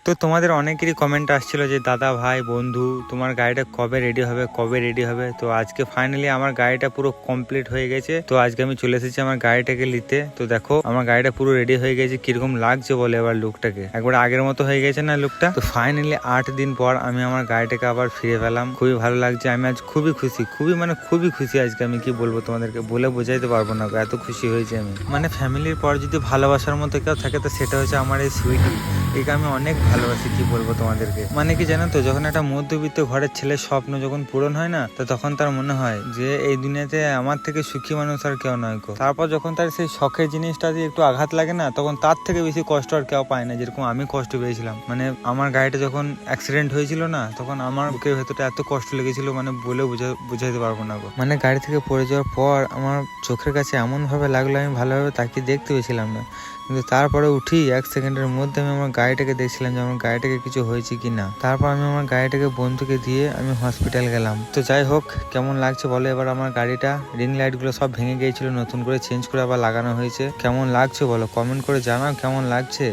তো তোমাদের অনেকেরই কমেন্ট আসছিল যে দাদা ভাই বন্ধু তোমার গাড়িটা কবে রেডি হবে। তো আজকে ফাইনালি আমার গাড়িটা পুরো কমপ্লিট হয়ে গেছে। তো আজকে আমি চলে এসেছি আমার গাড়িটাকে নিতে। তো দেখো আমার গাড়িটা পুরো রেডি হয়ে গেছে, কিরকম লাগছে বলে এবার লুকটাকে, একবার আগের মতো হয়ে গেছে না লুকটা। তো ফাইনালি 8 দিন পর আমি আমার গাড়িটাকে আবার ফিরে পেলাম, খুবই ভালো লাগছে। আমি আজ খুবই খুশি, খুবই খুশি আজকে। আমি কি বলবো তোমাদেরকে, বলে বোঝাইতে পারবো না, এত খুশি হয়েছে আমি। মানে ফ্যামিলির পর যদি ভালোবাসার মতো কেউ থাকে তো সেটা হচ্ছে আমার এই সুইটি। একে আমি অনেক ভালোবাসি, কি বলবো তোমাদেরকে। মানে কি জানো তো, যখন একটা মধ্যবিত্ত ঘরের ছেলের স্বপ্ন যখন পূরণ হয় না, তো তখন তার মনে হয় যে এই দুনিয়াতে আমার থেকে সুখী মানুষ আর কেউ নয় গো। তারপর যখন তার সেই শখের জিনিসটা দিয়ে একটু আঘাত লাগে না, তখন তার থেকে বেশি কষ্ট আর কেউ পায় না, যেরকম আমি কষ্ট পেয়েছিলাম। মানে আমার গাড়িটা যখন অ্যাক্সিডেন্ট হয়েছিল না, তখন আমার বুকের ভেতরটা এত কষ্ট লেগেছিল, মানে বলে বুঝাইতে পারবো না গো। মানে গাড়ি থেকে পড়ে যাওয়ার পর আমার চোখের কাছে এমন ভাবে লাগলো, আমি ভালোভাবে তাকিয়ে দেখতে পেয়েছিলাম না, কিন্তু তারপরে উঠি 1 সেকেন্ডের মধ্যে আমি আমার গাড়িটাকে দেখছিলাম যে আমার গাড়িটাকে কিছু হয়েছে কি না। তারপর আমি আমার গাড়িটাকে বন্ধুকে দিয়ে আমি হসপিটাল গেলাম। তো যাই হোক, কেমন লাগছে বলো এবার আমার গাড়িটা? রিং লাইট গুলো সব ভেঙে গিয়েছিল, নতুন করে চেঞ্জ করে আবার লাগানো হয়েছে। কেমন লাগছে বলো, কমেন্ট করে জানাও কেমন লাগছে।